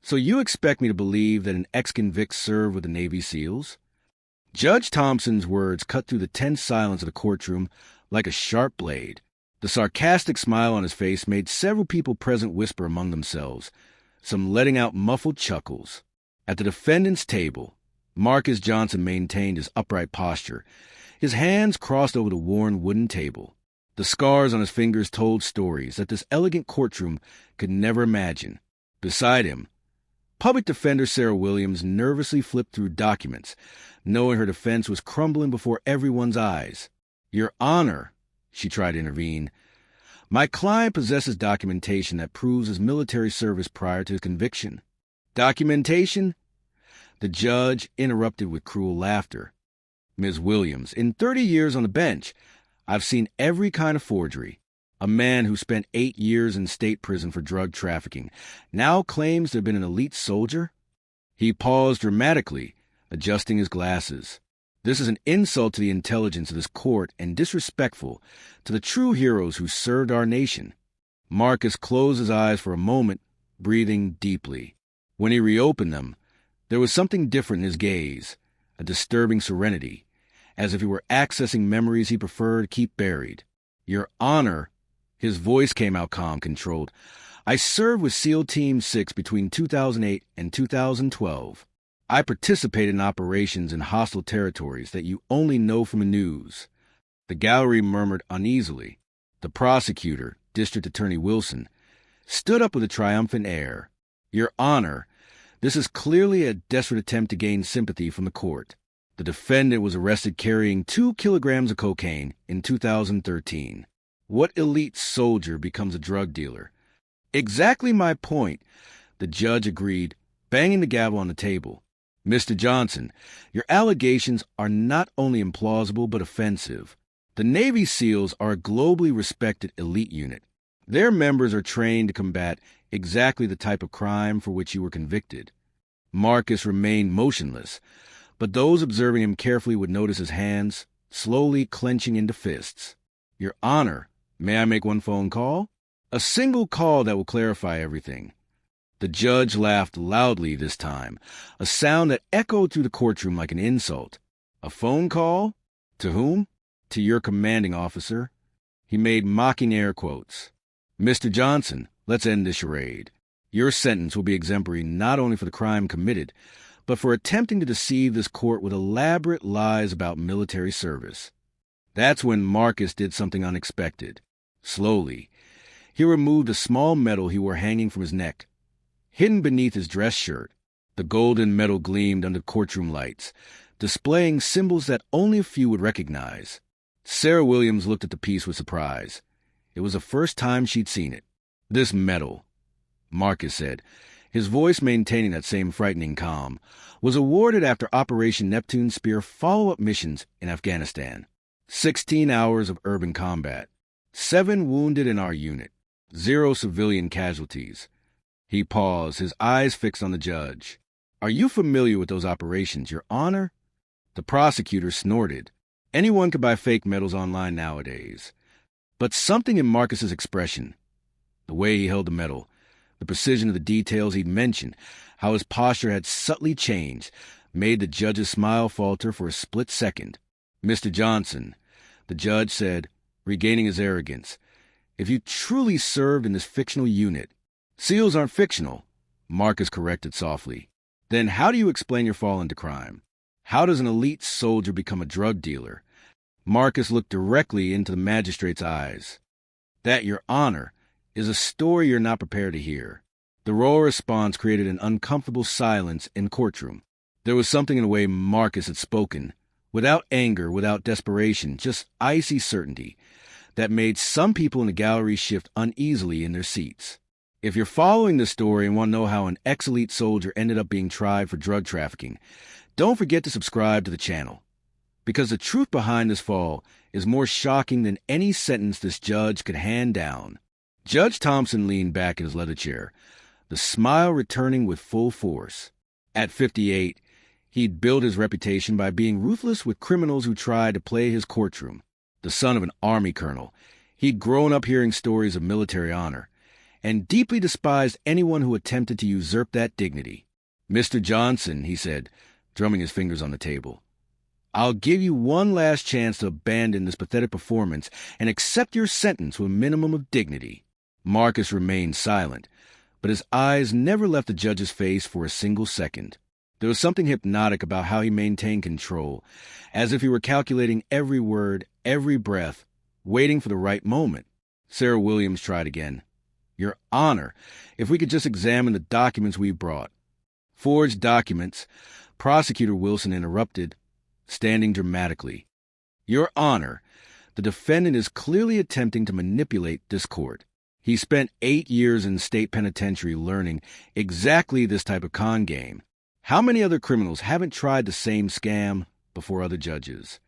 So you expect me to believe that an ex-convict served with the Navy SEALs? Judge Thompson's words cut through the tense silence of the courtroom like a sharp blade. The sarcastic smile on his face made several people present whisper among themselves, some letting out muffled chuckles. At the defendant's table, Marcus Johnson maintained his upright posture, his hands crossed over the worn wooden table. The scars on his fingers told stories that this elegant courtroom could never imagine. Beside him, Public Defender Sarah Williams nervously flipped through documents, knowing her defense was crumbling before everyone's eyes. "Your Honor," she tried to intervene, "my client possesses documentation that proves his military service prior to his conviction." "Documentation?" The judge interrupted with cruel laughter. "Ms. Williams, in 30 years on the bench, I've seen every kind of forgery. A man who spent 8 years in state prison for drug trafficking now claims to have been an elite soldier?" He paused dramatically, adjusting his glasses. "This is an insult to the intelligence of this court and disrespectful to the true heroes who served our nation." Marcus closed his eyes for a moment, breathing deeply. When he reopened them, there was something different in his gaze, a disturbing serenity, as if he were accessing memories he preferred to keep buried. "Your Honor," his voice came out calm, controlled, "I served with SEAL Team 6 between 2008 and 2012. I participated in operations in hostile territories that you only know from the news." The gallery murmured uneasily. The prosecutor, District Attorney Wilson, stood up with a triumphant air. "Your Honor, this is clearly a desperate attempt to gain sympathy from the court. The defendant was arrested carrying 2 kilograms of cocaine in 2013. What elite soldier becomes a drug dealer?" "Exactly my point," the judge agreed, banging the gavel on the table. "Mr. Johnson, your allegations are not only implausible but offensive. The Navy SEALs are a globally respected elite unit. Their members are trained to combat exactly the type of crime for which you were convicted." Marcus remained motionless, but those observing him carefully would notice his hands slowly clenching into fists. "Your Honor, may I make one phone call? A single call that will clarify everything." The judge laughed loudly this time, a sound that echoed through the courtroom like an insult. "A phone call? To whom?" "To your commanding officer." He made mocking air quotes. "Mr. Johnson, let's end this charade. Your sentence will be exemplary not only for the crime committed, but for attempting to deceive this court with elaborate lies about military service." That's when Marcus did something unexpected. Slowly, he removed a small medal he wore hanging from his neck. Hidden beneath his dress shirt, the golden medal gleamed under courtroom lights, displaying symbols that only a few would recognize. Sarah Williams looked at the piece with surprise. It was the first time she'd seen it. "This medal," Marcus said, his voice maintaining that same frightening calm, "was awarded after Operation Neptune Spear follow-up missions in Afghanistan. 16 hours of urban combat. 7 wounded in our unit. 0 civilian casualties." He paused, his eyes fixed on the judge. "Are you familiar with those operations, Your Honor?" The prosecutor snorted. Anyone could buy fake medals online nowadays. But something in Marcus's expression, the way he held the medal, the precision of the details he'd mentioned, how his posture had subtly changed, made the judge's smile falter for a split second. "Mr. Johnson," the judge said, regaining his arrogance, "if you truly served in this fictional unit—" "SEALs aren't fictional," Marcus corrected softly. "Then how do you explain your fall into crime? How does an elite soldier become a drug dealer?" Marcus looked directly into the magistrate's eyes. "That, Your Honor, is a story you're not prepared to hear." The royal response created an uncomfortable silence in the courtroom. There was something in the way Marcus had spoken, without anger, without desperation, just icy certainty, that made some people in the gallery shift uneasily in their seats. If you're following this story and want to know how an ex-elite soldier ended up being tried for drug trafficking, don't forget to subscribe to the channel. Because the truth behind this fall is more shocking than any sentence this judge could hand down. Judge Thompson leaned back in his leather chair, the smile returning with full force. At 58, he'd built his reputation by being ruthless with criminals who tried to play his courtroom. The son of an Army colonel, he'd grown up hearing stories of military honor, and deeply despised anyone who attempted to usurp that dignity. Mr. Johnson, he said, drumming his fingers on the table, I'll give you one last chance to abandon this pathetic performance and accept your sentence with a minimum of dignity. Marcus remained silent, but his eyes never left the judge's face for a single second. There was something hypnotic about how he maintained control, as if he were calculating every word, every breath, waiting for the right moment. Sarah Williams tried again. Your Honor, if we could just examine the documents we brought. Forged documents, Prosecutor Wilson interrupted, standing dramatically. Your Honor, the defendant is clearly attempting to manipulate this court. He spent 8 years in state penitentiary learning exactly this type of con game. How many other criminals haven't tried the same scam before other judges?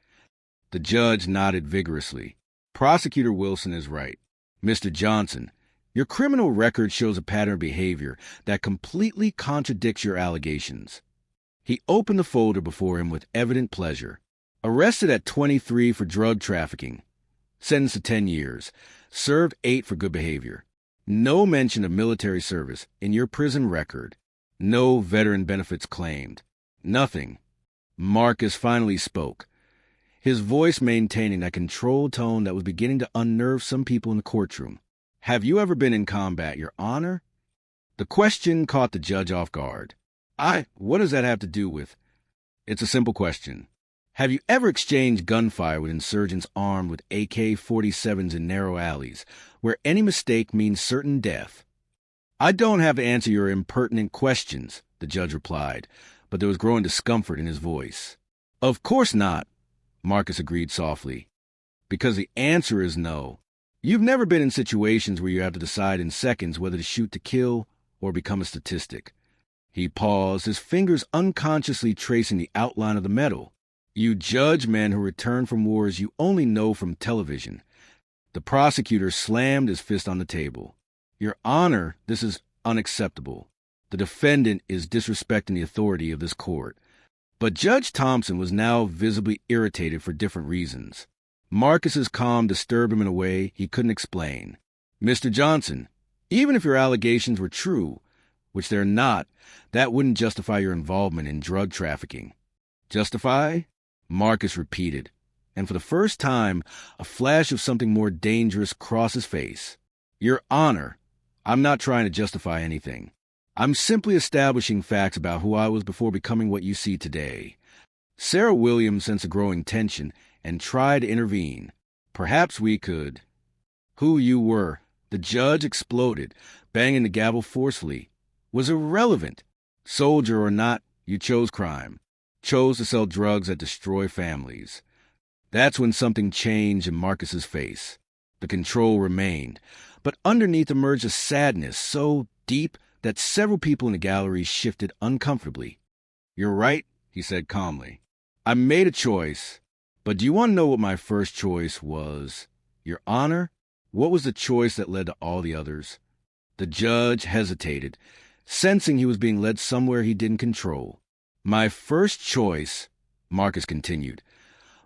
The judge nodded vigorously. Prosecutor Wilson is right. Mr. Johnson, your criminal record shows a pattern of behavior that completely contradicts your allegations. He opened the folder before him with evident pleasure. Arrested at 23 for drug trafficking. Sentenced to 10 years. Served 8 for good behavior. No mention of military service in your prison record. No veteran benefits claimed. Nothing. Marcus finally spoke, his voice maintaining that controlled tone that was beginning to unnerve some people in the courtroom. Have you ever been in combat, Your Honor? The question caught the judge off guard. What does that have to do with? It's a simple question. Have you ever exchanged gunfire with insurgents armed with AK-47s in narrow alleys, where any mistake means certain death? I don't have to answer your impertinent questions, the judge replied, but there was growing discomfort in his voice. Of course not, Marcus agreed softly, because the answer is no. You've never been in situations where you have to decide in seconds whether to shoot to kill or become a statistic. He paused, his fingers unconsciously tracing the outline of the medal. You judge men who return from wars you only know from television. The prosecutor slammed his fist on the table. Your Honor, this is unacceptable. The defendant is disrespecting the authority of this court. But Judge Thompson was now visibly irritated for different reasons. Marcus's calm disturbed him in a way he couldn't explain. Mr. Johnson, even if your allegations were true, which they're not, that wouldn't justify your involvement in drug trafficking. Justify? Marcus repeated, and for the first time, a flash of something more dangerous crossed his face. Your Honor, I'm not trying to justify anything. I'm simply establishing facts about who I was before becoming what you see today. Sarah Williams sensed a growing tension and tried to intervene. Perhaps we could. Who you were, the judge exploded, banging the gavel forcefully, was irrelevant. Soldier or not, you chose crime. Chose to sell drugs that destroy families. That's when something changed in Marcus's face. The control remained, but underneath emerged a sadness so deep that several people in the gallery shifted uncomfortably. You're right, he said calmly. I made a choice, but do you want to know what my first choice was? Your Honor, what was the choice that led to all the others? The judge hesitated, sensing he was being led somewhere he didn't control. My first choice, Marcus continued,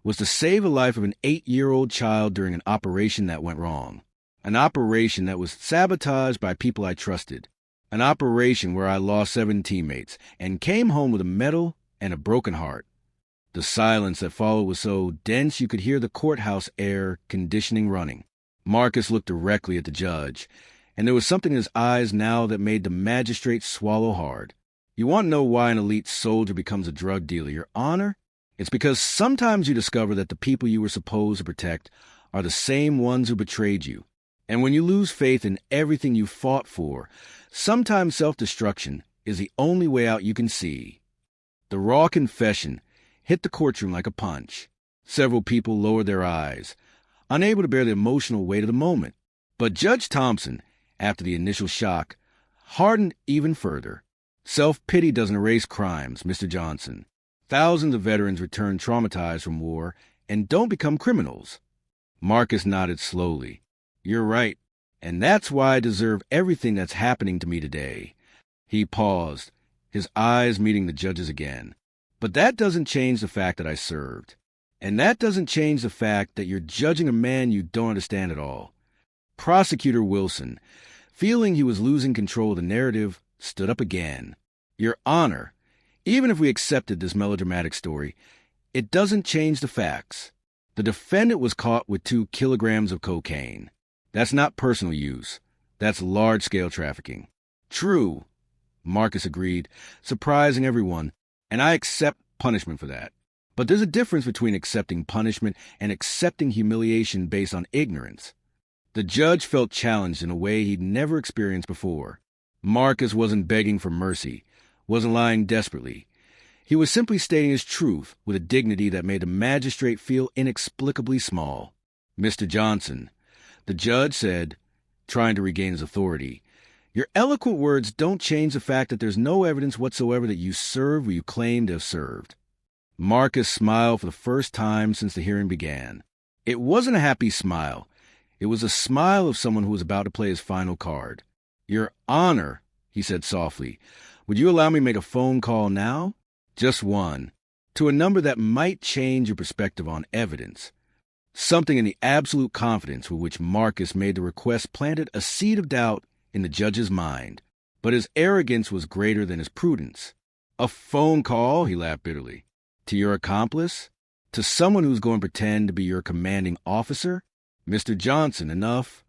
was to save the life of an 8-year-old child during an operation that went wrong. An operation that was sabotaged by people I trusted. An operation where I lost 7 teammates and came home with a medal and a broken heart. The silence that followed was so dense you could hear the courthouse air conditioning running. Marcus looked directly at the judge, and there was something in his eyes now that made the magistrate swallow hard. You want to know why an elite soldier becomes a drug dealer, Your Honor? It's because sometimes you discover that the people you were supposed to protect are the same ones who betrayed you. And when you lose faith in everything you fought for, sometimes self-destruction is the only way out you can see. The raw confession hit the courtroom like a punch. Several people lowered their eyes, unable to bear the emotional weight of the moment. But Judge Thompson, after the initial shock, hardened even further. Self-pity doesn't erase crimes, Mr. Johnson. Thousands of veterans return traumatized from war and don't become criminals. Marcus nodded slowly. You're right, and that's why I deserve everything that's happening to me today. He paused, his eyes meeting the judge's again. But that doesn't change the fact that I served. And that doesn't change the fact that you're judging a man you don't understand at all. Prosecutor Wilson, feeling he was losing control of the narrative, stood up again. Your Honor, even if we accepted this melodramatic story, it doesn't change the facts. The defendant was caught with 2 kilograms of cocaine. That's not personal use. That's large-scale trafficking. True, Marcus agreed, surprising everyone, and I accept punishment for that. But there's a difference between accepting punishment and accepting humiliation based on ignorance. The judge felt challenged in a way he'd never experienced before. Marcus wasn't begging for mercy, wasn't lying desperately. He was simply stating his truth with a dignity that made the magistrate feel inexplicably small. Mr. Johnson, the judge said, trying to regain his authority, your eloquent words don't change the fact that there's no evidence whatsoever that you served where you claim to have served. Marcus smiled for the first time since the hearing began. It wasn't a happy smile. It was a smile of someone who was about to play his final card. Your Honor, he said softly, would you allow me to make a phone call now? Just one. To a number that might change your perspective on evidence. Something in the absolute confidence with which Marcus made the request planted a seed of doubt in the judge's mind. But his arrogance was greater than his prudence. A phone call, he laughed bitterly. To your accomplice? To someone who's going to pretend to be your commanding officer? Mr. Johnson, enough.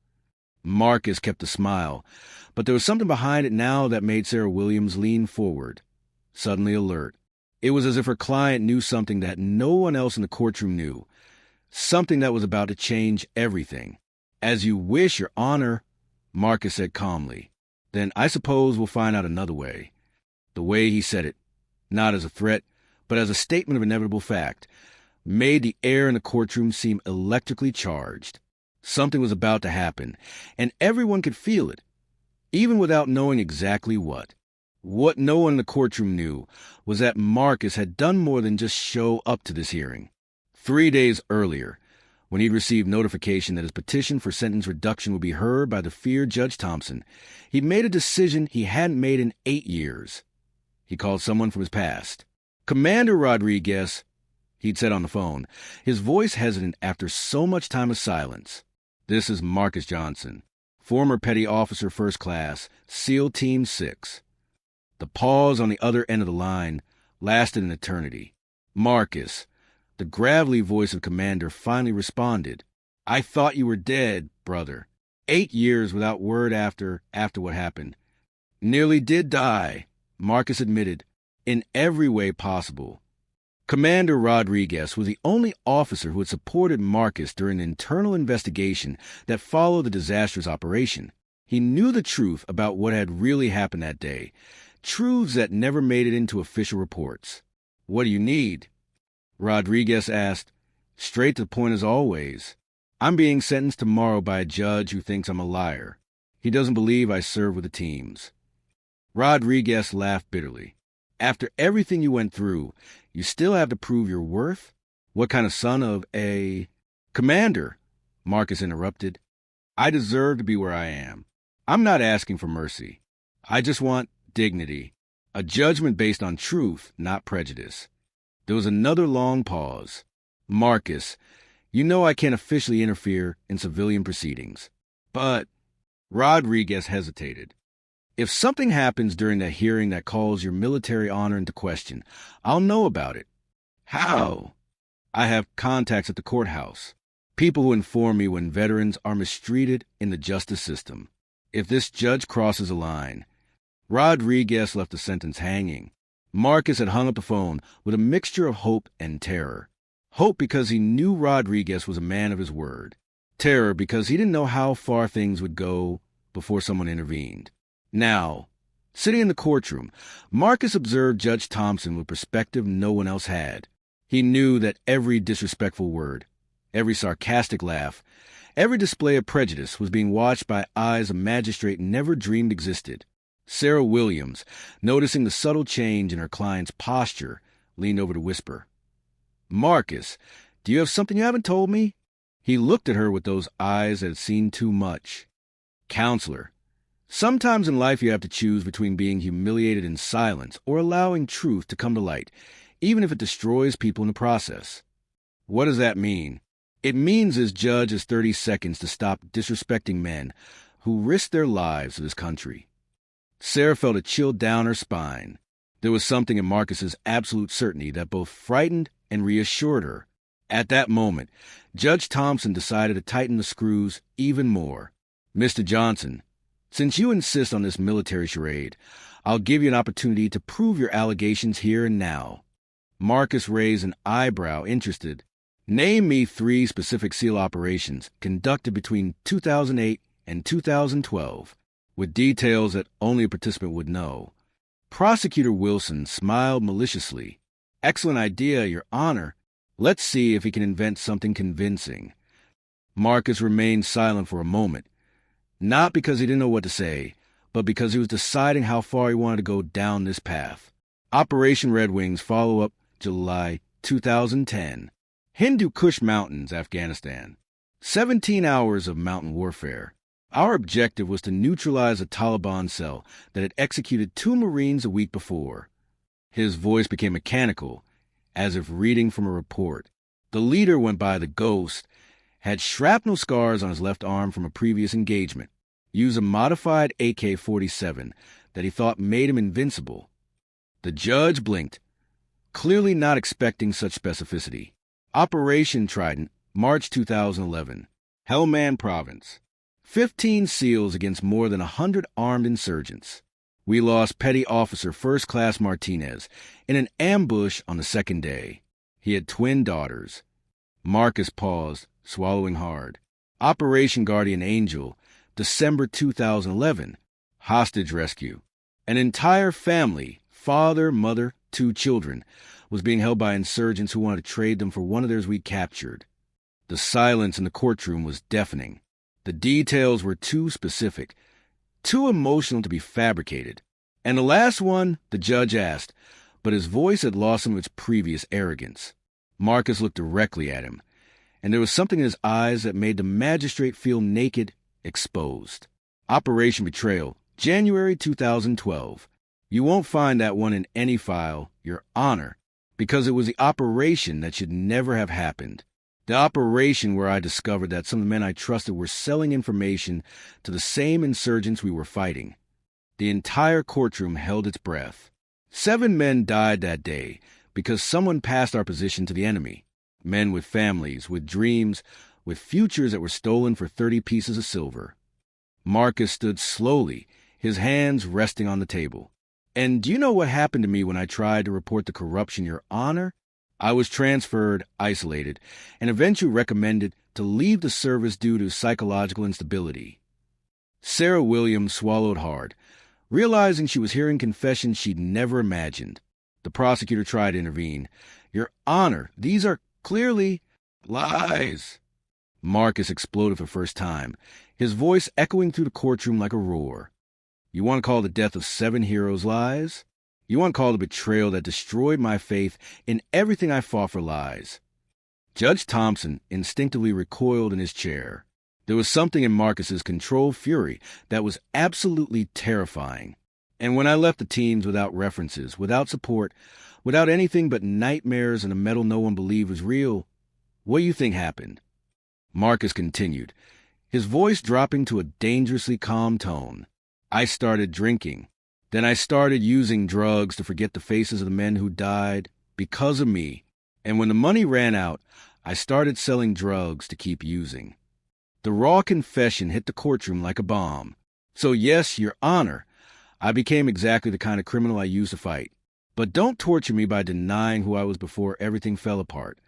Marcus kept a smile, but there was something behind it now that made Sarah Williams lean forward, suddenly alert. It was as if her client knew something that no one else in the courtroom knew, something that was about to change everything. As you wish, Your Honor, Marcus said calmly. Then I suppose we'll find out another way. The way he said it, not as a threat, but as a statement of inevitable fact, made the air in the courtroom seem electrically charged. Something was about to happen, and everyone could feel it, even without knowing exactly what. What no one in the courtroom knew was that Marcus had done more than just show up to this hearing. 3 days earlier, when he'd received notification that his petition for sentence reduction would be heard by the feared Judge Thompson, he'd made a decision he hadn't made in 8 years. He called someone from his past. Commander Rodriguez, he'd said on the phone, his voice hesitant after so much time of silence. This is Marcus Johnson, former Petty Officer First Class, SEAL Team 6. The pause on the other end of the line lasted an eternity. Marcus, the gravelly voice of Commander, finally responded. I thought you were dead, brother. 8 years without word after what happened. Nearly did die, Marcus admitted, in every way possible. Commander Rodriguez was the only officer who had supported Marcus during the internal investigation that followed the disastrous operation. He knew the truth about what had really happened that day, truths that never made it into official reports. What do you need? Rodriguez asked, straight to the point as always. I'm being sentenced tomorrow by a judge who thinks I'm a liar. He doesn't believe I serve with the teams. Rodriguez laughed bitterly. After everything you went through, you still have to prove your worth? What kind of son of a... Commander, Marcus interrupted. I deserve to be where I am. I'm not asking for mercy. I just want dignity. A judgment based on truth, not prejudice. There was another long pause. Marcus, you know I can't officially interfere in civilian proceedings. But... Rodriguez hesitated. If something happens during that hearing that calls your military honor into question, I'll know about it. How? I have contacts at the courthouse. People who inform me when veterans are mistreated in the justice system. If this judge crosses a line... Rodriguez left the sentence hanging. Marcus had hung up the phone with a mixture of hope and terror. Hope because he knew Rodriguez was a man of his word. Terror because he didn't know how far things would go before someone intervened. Now, sitting in the courtroom, Marcus observed Judge Thompson with perspective no one else had. He knew that every disrespectful word, every sarcastic laugh, every display of prejudice was being watched by eyes a magistrate never dreamed existed. Sarah Williams, noticing the subtle change in her client's posture, leaned over to whisper, Marcus, do you have something you haven't told me? He looked at her with those eyes that had seen too much. Counselor, sometimes in life you have to choose between being humiliated in silence or allowing truth to come to light, even if it destroys people in the process. What does that mean? It means this judge has 30 seconds to stop disrespecting men who risked their lives for this country. Sarah felt a chill down her spine. There was something in Marcus's absolute certainty that both frightened and reassured her. At that moment, Judge Thompson decided to tighten the screws even more. "Mr. Johnson, since you insist on this military charade, I'll give you an opportunity to prove your allegations here and now." Marcus raised an eyebrow, interested. "Name me 3 specific SEAL operations conducted between 2008 and 2012, with details that only a participant would know." Prosecutor Wilson smiled maliciously. "Excellent idea, Your Honor. Let's see if he can invent something convincing." Marcus remained silent for a moment, not because he didn't know what to say, but because he was deciding how far he wanted to go down this path. Operation Red Wings, follow-up, July 2010. Hindu Kush Mountains, Afghanistan. 17 hours of mountain warfare. Our objective was to neutralize a Taliban cell that had executed 2 Marines a week before. His voice became mechanical, as if reading from a report. The leader went by the Ghost, had shrapnel scars on his left arm from a previous engagement, used a modified AK-47 that he thought made him invincible. The judge blinked, clearly not expecting such specificity. Operation Trident, March 2011. Helmand Province. 15 SEALs against more than 100 armed insurgents. We lost Petty Officer First Class Martinez in an ambush on the second day. He had twin daughters. Marcus paused, swallowing hard. Operation Guardian Angel, December 2011. Hostage rescue. An entire family, father, mother, 2 children, was being held by insurgents who wanted to trade them for one of theirs we captured. The silence in the courtroom was deafening. The details were too specific, too emotional to be fabricated. "And the last one?" the judge asked, but his voice had lost some of its previous arrogance. Marcus looked directly at him, and there was something in his eyes that made the magistrate feel naked, exposed. Operation Betrayal, January 2012. You won't find that one in any file, Your Honor, because it was the operation that should never have happened. The operation where I discovered that some of the men I trusted were selling information to the same insurgents we were fighting. The entire courtroom held its breath. 7 men died that day because someone passed our position to the enemy. Men with families, with dreams, with futures that were stolen for 30 pieces of silver. Marcus stood slowly, his hands resting on the table. "And do you know what happened to me when I tried to report the corruption, Your Honor? I was transferred, isolated, and eventually recommended to leave the service due to psychological instability." Sarah Williams swallowed hard, realizing she was hearing confessions she'd never imagined. The prosecutor tried to intervene. "Your Honor, these are clearly lies." Marcus exploded for the first time, his voice echoing through the courtroom like a roar. "You want to call the death of 7 heroes lies? You want to call the betrayal that destroyed my faith in everything I fought for lies?" Judge Thompson instinctively recoiled in his chair. There was something in Marcus's controlled fury that was absolutely terrifying. "And when I left the teams without references, without support, without anything but nightmares and a medal no one believed was real, what do you think happened?" Marcus continued, his voice dropping to a dangerously calm tone. "I started drinking. Then I started using drugs to forget the faces of the men who died because of me. And when the money ran out, I started selling drugs to keep using." The raw confession hit the courtroom like a bomb. "So yes, Your Honor, I became exactly the kind of criminal I used to fight. But don't torture me by denying who I was before everything fell apart."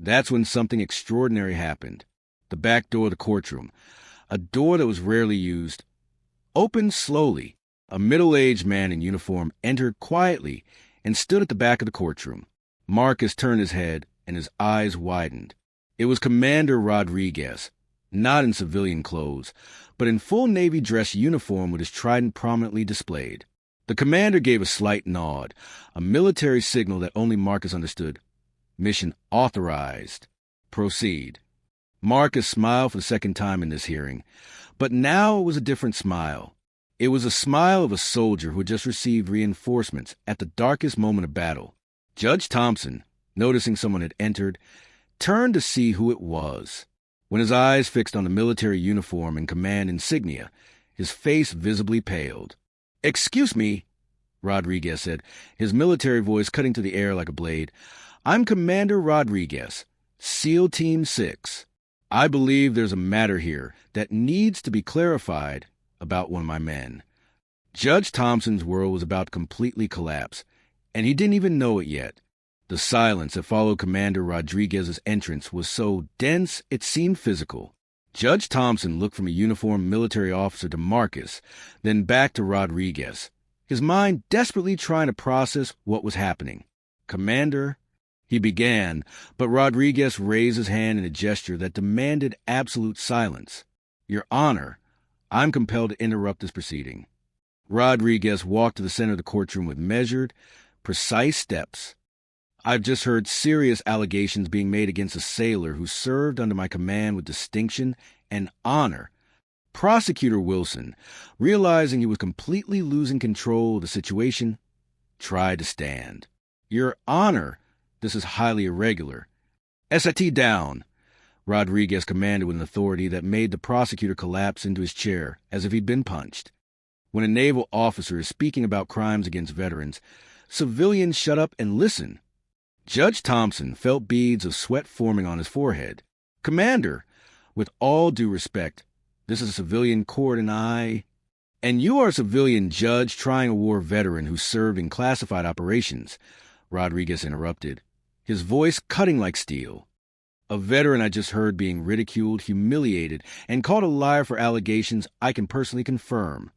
That's when something extraordinary happened. The back door of the courtroom, a door that was rarely used, opened slowly. A middle-aged man in uniform entered quietly and stood at the back of the courtroom. Marcus turned his head, and his eyes widened. It was Commander Rodriguez, not in civilian clothes, but in full Navy dress uniform with his trident prominently displayed. The commander gave a slight nod, a military signal that only Marcus understood. "Mission authorized. Proceed." Marcus smiled for the second time in this hearing, but now it was a different smile. It was a smile of a soldier who had just received reinforcements at the darkest moment of battle. Judge Thompson, noticing someone had entered, turned to see who it was. When his eyes fixed on the military uniform and command insignia, his face visibly paled. "Excuse me," Rodriguez said, his military voice cutting to the air like a blade. "I'm Commander Rodriguez, SEAL Team 6. I believe there's a matter here that needs to be clarified about one of my men." Judge Thompson's world was about to completely collapse, and he didn't even know it yet. The silence that followed Commander Rodriguez's entrance was so dense it seemed physical. Judge Thompson looked from a uniformed military officer to Marcus, then back to Rodriguez, his mind desperately trying to process what was happening. "Commander," he began, but Rodriguez raised his hand in a gesture that demanded absolute silence. "Your Honor, I'm compelled to interrupt this proceeding." Rodriguez walked to the center of the courtroom with measured, precise steps. "I've just heard serious allegations being made against a sailor who served under my command with distinction and honor." Prosecutor Wilson, realizing he was completely losing control of the situation, tried to stand. "Your Honor, this is highly irregular." "SIT down," Rodriguez commanded with an authority that made the prosecutor collapse into his chair as if he'd been punched. When a naval officer is speaking about crimes against veterans, civilians shut up and listen. Judge Thompson felt beads of sweat forming on his forehead. "Commander, with all due respect, this is a civilian court and you are a civilian judge trying a war veteran who served in classified operations," Rodriguez interrupted, his voice cutting like steel. "A veteran I just heard being ridiculed, humiliated, and called a liar for allegations I can personally confirm."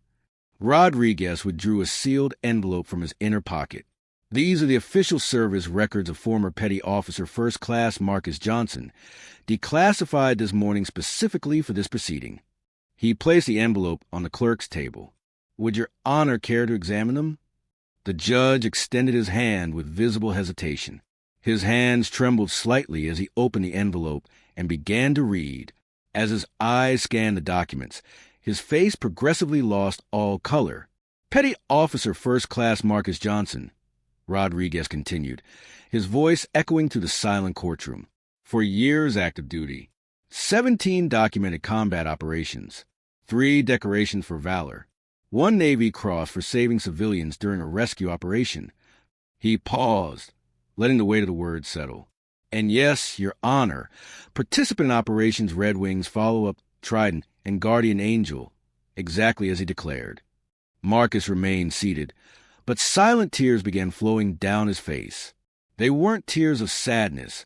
Rodriguez withdrew a sealed envelope from his inner pocket. "These are the official service records of former Petty Officer First Class Marcus Johnson, declassified this morning specifically for this proceeding." He placed the envelope on the clerk's table. "Would Your Honor care to examine them?" The judge extended his hand with visible hesitation. His hands trembled slightly as he opened the envelope and began to read. As his eyes scanned the documents, his face progressively lost all color. "Petty Officer First Class Marcus Johnson," Rodriguez continued, his voice echoing through the silent courtroom. "For years active duty. 17 documented combat operations. 3 decorations for valor. 1 Navy Cross for saving civilians during a rescue operation." He paused, letting the weight of the words settle. "And yes, Your Honor, participant in Operations Red Wings, Follow-Up, Trident, and Guardian Angel," exactly as he declared. Marcus remained seated, but silent tears began flowing down his face. They weren't tears of sadness.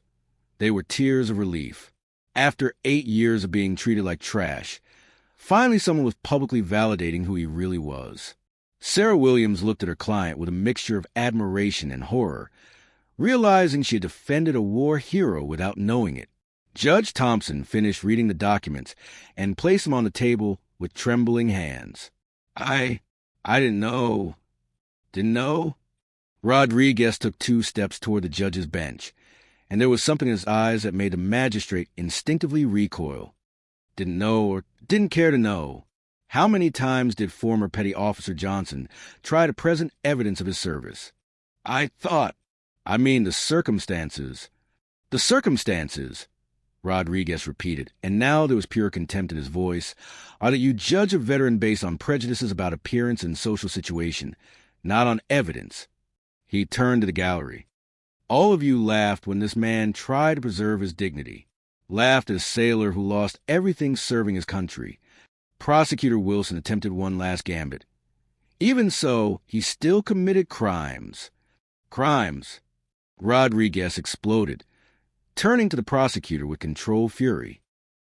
They were tears of relief. After 8 years of being treated like trash, finally someone was publicly validating who he really was. Sarah Williams looked at her client with a mixture of admiration and horror, realizing she had defended a war hero without knowing it. Judge Thompson finished reading the documents and placed them on the table with trembling hands. I didn't know. Didn't know?" Rodriguez took 2 steps toward the judge's bench, and there was something in his eyes that made the magistrate instinctively recoil. "Didn't know or didn't care to know. How many times did former Petty Officer Johnson try to present evidence of his service?" I mean the circumstances." "The circumstances," Rodriguez repeated, and now there was pure contempt in his voice, "are that you judge a veteran based on prejudices about appearance and social situation, not on evidence." He turned to the gallery. "All of you laughed when this man tried to preserve his dignity. Laughed at a sailor who lost everything serving his country." Prosecutor Wilson attempted one last gambit. "Even so, he still committed crimes." "Crimes?" Rodriguez exploded, turning to the prosecutor with controlled fury.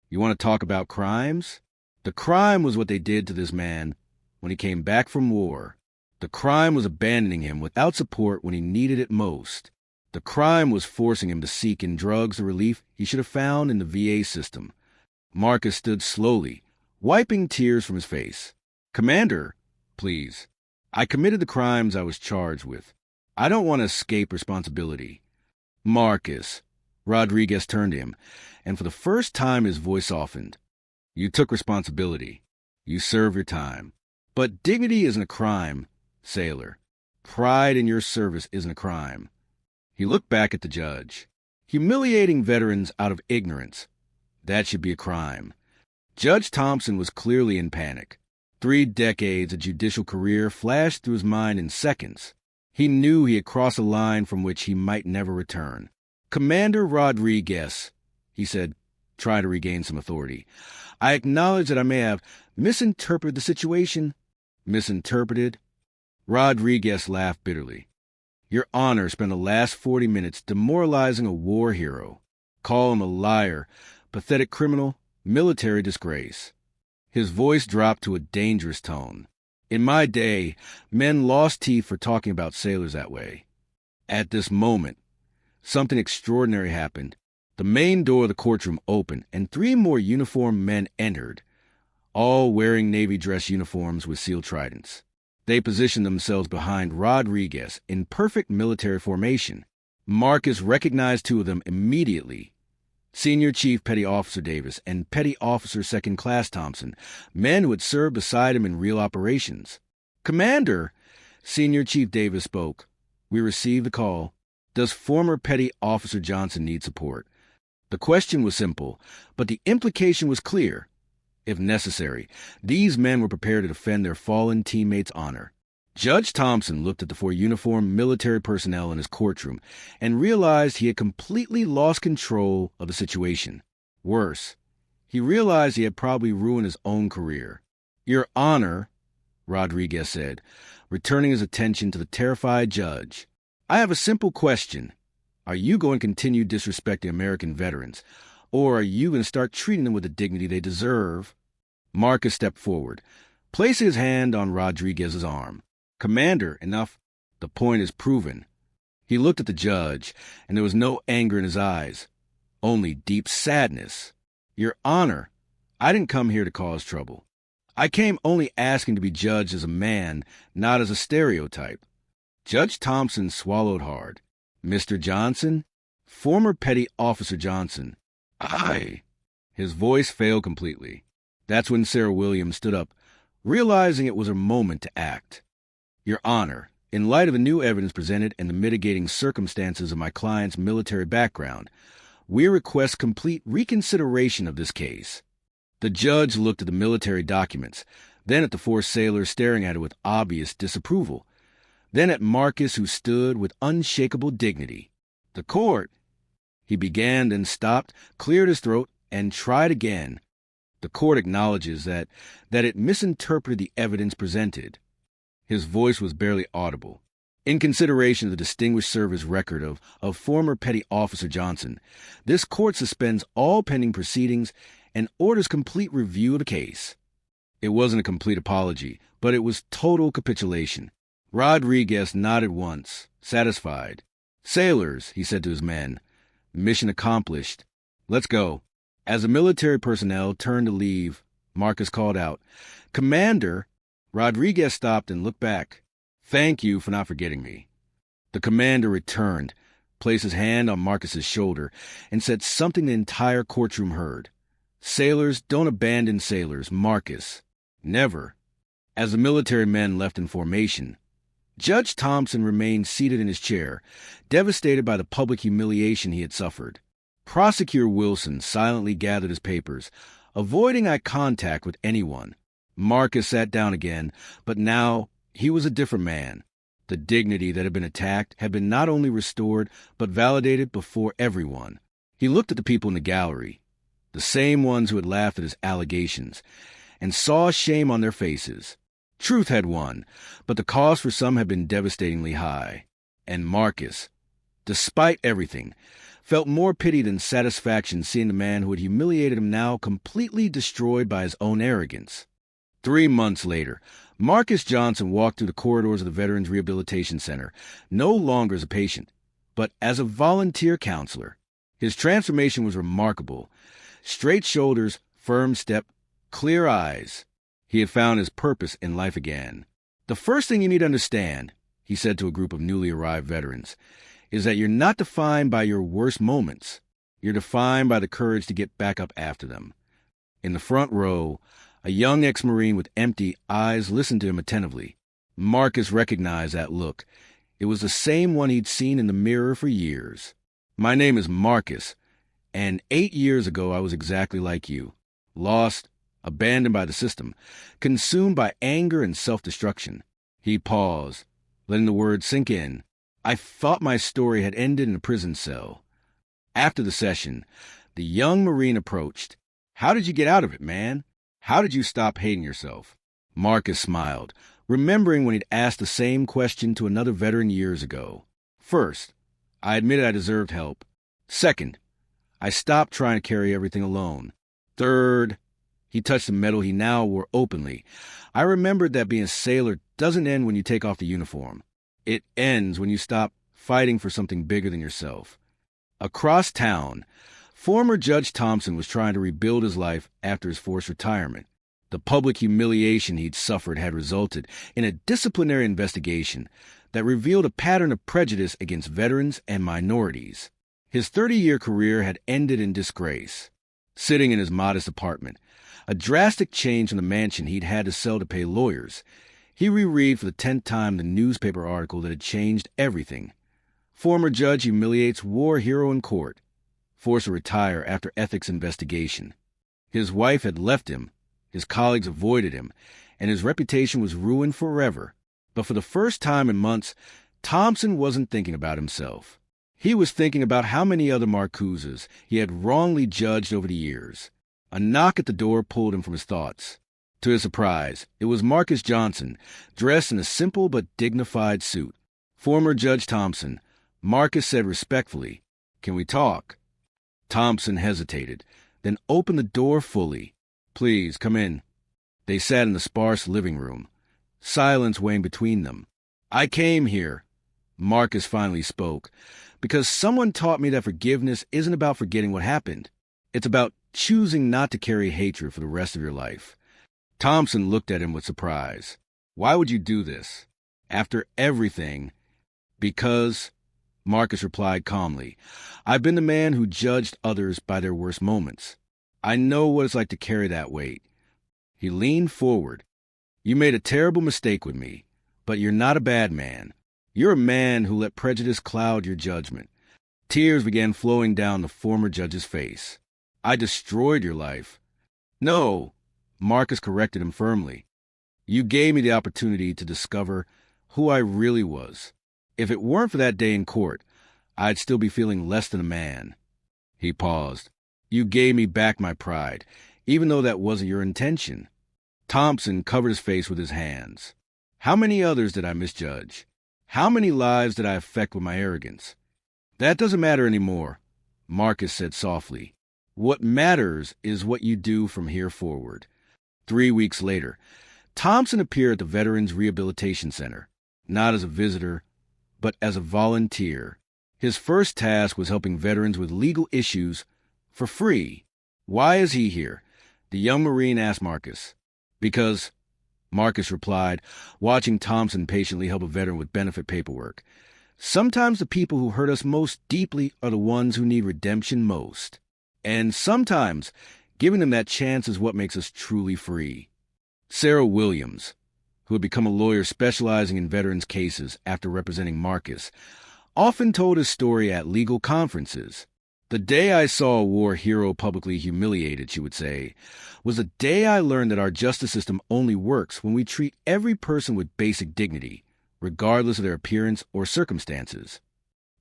"You want to talk about crimes? The crime was what they did to this man when he came back from war. The crime was abandoning him without support when he needed it most. The crime was forcing him to seek in drugs the relief he should have found in the VA system." Marcus stood slowly, wiping tears from his face. "Commander, please. I committed the crimes I was charged with. I don't want to escape responsibility." "Marcus," Rodriguez turned to him, and for the first time his voice softened. "You took responsibility. You served your time. But dignity isn't a crime, sailor. Pride in your service isn't a crime." He looked back at the judge. "Humiliating veterans out of ignorance. That should be a crime." Judge Thompson was clearly in panic. 3 decades of judicial career flashed through his mind in seconds. He knew he had crossed a line from which he might never return. "Commander Rodriguez," he said, trying to regain some authority, "I acknowledge that I may have misinterpreted the situation." "Misinterpreted?" Rodriguez laughed bitterly. "Your Honor spent the last 40 minutes demoralizing a war hero. Call him a liar, pathetic criminal, military disgrace." His voice dropped to a dangerous tone. "In my day, men lost teeth for talking about sailors that way." At this moment, something extraordinary happened. The main door of the courtroom opened, and 3 more uniformed men entered, all wearing Navy dress uniforms with steel tridents. They positioned themselves behind Rodriguez in perfect military formation. Marcus recognized 2 of them immediately. Senior Chief Petty Officer Davis and Petty Officer Second Class Thompson, men who had served beside him in real operations. "Commander," Senior Chief Davis spoke, "we received the call. Does former Petty Officer Johnson need support?" The question was simple, but the implication was clear. If necessary, these men were prepared to defend their fallen teammates' honor. Judge Thompson looked at the 4 uniformed military personnel in his courtroom and realized he had completely lost control of the situation. Worse, he realized he had probably ruined his own career. "Your Honor," Rodriguez said, returning his attention to the terrified judge, "I have a simple question. Are you going to continue disrespecting American veterans, or are you going to start treating them with the dignity they deserve?" Marcus stepped forward, placing his hand on Rodriguez's arm. "Commander, enough. The point is proven." He looked at the judge, and there was no anger in his eyes, only deep sadness. "Your Honor, I didn't come here to cause trouble. I came only asking to be judged as a man, not as a stereotype." Judge Thompson swallowed hard. "Mr. Johnson?" "Former Petty Officer Johnson." "Aye." His voice failed completely. That's when Sarah Williams stood up, realizing it was her moment to act. "Your Honor, in light of the new evidence presented and the mitigating circumstances of my client's military background, we request complete reconsideration of this case." The judge looked at the military documents, then at the 4 sailors staring at it with obvious disapproval, then at Marcus, who stood with unshakable dignity. "The court," he began, then stopped, cleared his throat, and tried again. "The court acknowledges that it misinterpreted the evidence presented." His voice was barely audible. "In consideration of the distinguished service record of former Petty Officer Johnson, this court suspends all pending proceedings and orders complete review of the case." It wasn't a complete apology, but it was total capitulation. Rodriguez nodded once, satisfied. "Sailors," he said to his men, "mission accomplished. Let's go." As the military personnel turned to leave, Marcus called out, "Commander." Rodriguez stopped and looked back. "Thank you for not forgetting me." The commander returned, placed his hand on Marcus's shoulder, and said something the entire courtroom heard. "Sailors don't abandon sailors, Marcus. Never." As the military men left in formation, Judge Thompson remained seated in his chair, devastated by the public humiliation he had suffered. Prosecutor Wilson silently gathered his papers, avoiding eye contact with anyone. Marcus sat down again, but now he was a different man. The dignity that had been attacked had been not only restored, but validated before everyone. He looked at the people in the gallery, the same ones who had laughed at his allegations, and saw shame on their faces. Truth had won, but the cost for some had been devastatingly high. And Marcus, despite everything, felt more pity than satisfaction seeing the man who had humiliated him now completely destroyed by his own arrogance. 3 months later, Marcus Johnson walked through the corridors of the Veterans Rehabilitation Center, no longer as a patient, but as a volunteer counselor. His transformation was remarkable. Straight shoulders, firm step, clear eyes. He had found his purpose in life again. "The first thing you need to understand," he said to a group of newly arrived veterans, "is that you're not defined by your worst moments. You're defined by the courage to get back up after them." In the front row, a young ex-Marine with empty eyes listened to him attentively. Marcus recognized that look. It was the same one he'd seen in the mirror for years. "My name is Marcus, and 8 years ago I was exactly like you. Lost, abandoned by the system, consumed by anger and self-destruction. He paused, letting the words sink in. I thought my story had ended in a prison cell. After the session, the young Marine approached. How did you get out of it, man? How did you stop hating yourself? Marcus smiled, remembering when he'd asked the same question to another veteran years ago. First, I admitted I deserved help. Second, I stopped trying to carry everything alone. Third, he touched the medal he now wore openly. I remembered that being a sailor doesn't end when you take off the uniform. It ends when you stop fighting for something bigger than yourself. Across town, former Judge Thompson was trying to rebuild his life after his forced retirement. The public humiliation he'd suffered had resulted in a disciplinary investigation that revealed a pattern of prejudice against veterans and minorities. His 30-year career had ended in disgrace. Sitting in his modest apartment, a drastic change from the mansion he'd had to sell to pay lawyers, he reread for the 10th time the newspaper article that had changed everything. Former judge humiliates war hero in court, forced to retire after ethics investigation. His wife had left him, his colleagues avoided him, and his reputation was ruined forever. But for the first time in months, Thompson wasn't thinking about himself. He was thinking about how many other Marcuses he had wrongly judged over the years. A knock at the door pulled him from his thoughts. To his surprise, it was Marcus Johnson, dressed in a simple but dignified suit. Former Judge Thompson, Marcus said respectfully, "Can we talk?" Thompson hesitated, then opened the door fully. "Please, come in." They sat in the sparse living room, silence weighing between them. "I came here," Marcus finally spoke, "because someone taught me that forgiveness isn't about forgetting what happened. It's about choosing not to carry hatred for the rest of your life." Thompson looked at him with surprise. "Why would you do this? After everything?" "Because," Marcus replied calmly, "I've been the man who judged others by their worst moments. I know what it's like to carry that weight." He leaned forward. "You made a terrible mistake with me, but you're not a bad man. You're a man who let prejudice cloud your judgment." Tears began flowing down the former judge's face. "I destroyed your life." "No," Marcus corrected him firmly. "You gave me the opportunity to discover who I really was. If it weren't for that day in court, I'd still be feeling less than a man." He paused. "You gave me back my pride, even though that wasn't your intention." Thompson covered his face with his hands. "How many others did I misjudge? How many lives did I affect with my arrogance?" "That doesn't matter anymore," Marcus said softly. "What matters is what you do from here forward." 3 weeks later, Thompson appeared at the Veterans Rehabilitation Center, not as a visitor, but as a volunteer. His first task was helping veterans with legal issues for free. "Why is he here?" the young Marine asked Marcus. "Because," Marcus replied, watching Thompson patiently help a veteran with benefit paperwork, "sometimes the people who hurt us most deeply are the ones who need redemption most. And sometimes giving them that chance is what makes us truly free." Sarah Williams, who had become a lawyer specializing in veterans' cases after representing Marcus, often told his story at legal conferences. "The day I saw a war hero publicly humiliated," she would say, "was the day I learned that our justice system only works when we treat every person with basic dignity, regardless of their appearance or circumstances."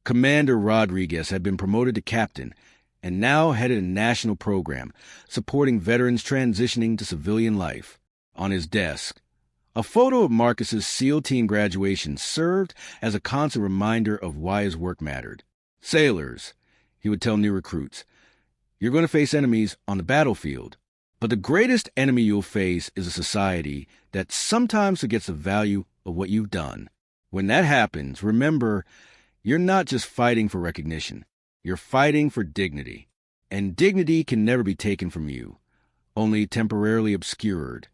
Commander Rodriguez had been promoted to captain and now headed a national program supporting veterans transitioning to civilian life. On his desk, a photo of Marcus's SEAL team graduation served as a constant reminder of why his work mattered. "Sailors," he would tell new recruits, "you're going to face enemies on the battlefield, but the greatest enemy you'll face is a society that sometimes forgets the value of what you've done. When that happens, remember, you're not just fighting for recognition. You're fighting for dignity. And dignity can never be taken from you, only temporarily obscured."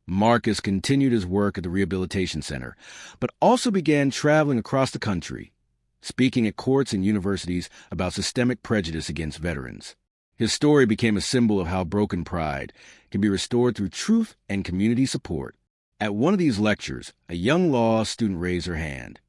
Marcus continued his work at the Rehabilitation Center, but also began traveling across the country, speaking at courts and universities about systemic prejudice against veterans. His story became a symbol of how broken pride can be restored through truth and community support. At one of these lectures, a young law student raised her hand.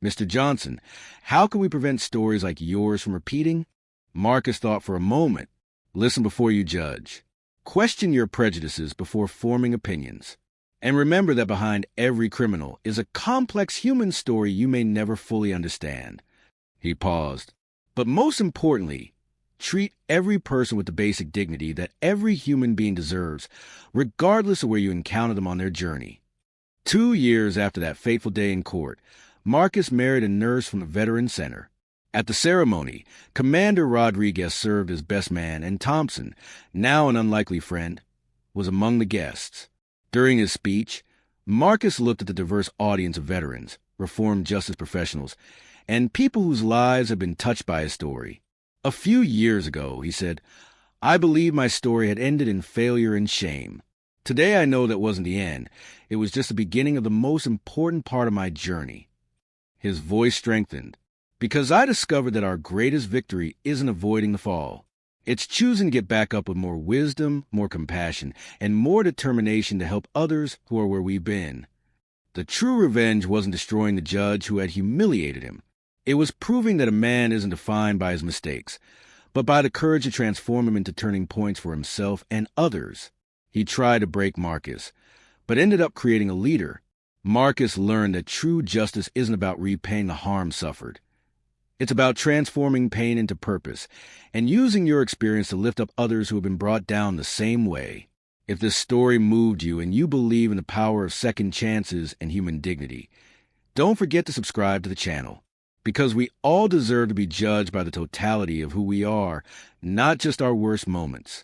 "Mr. Johnson, how can we prevent stories like yours from repeating?" Marcus thought for a moment. "Listen before you judge." Question your prejudices before forming opinions. And remember that behind every criminal is a complex human story you may never fully understand. He paused. But most importantly, treat every person with the basic dignity that every human being deserves, regardless of where you encounter them on their journey. 2 years after that fateful day in court, Marcus married a nurse from the Veteran Center. At the ceremony, Commander Rodriguez served as best man, and Thompson, now an unlikely friend, was among the guests. During his speech, Marcus looked at the diverse audience of veterans, reformed justice professionals, and people whose lives had been touched by his story. A few years ago, he said, "I believe my story had ended in failure and shame. Today I know that wasn't the end. It was just the beginning of the most important part of my journey." His voice strengthened. "Because I discovered that our greatest victory isn't avoiding the fall. It's choosing to get back up with more wisdom, more compassion, and more determination to help others who are where we've been." The true revenge wasn't destroying the judge who had humiliated him. It was proving that a man isn't defined by his mistakes, but by the courage to transform them into turning points for himself and others. He tried to break Marcus, but ended up creating a leader. Marcus learned that true justice isn't about repaying the harm suffered. It's about transforming pain into purpose and using your experience to lift up others who have been brought down the same way. If this story moved you and you believe in the power of second chances and human dignity, don't forget to subscribe to the channel, because we all deserve to be judged by the totality of who we are, not just our worst moments.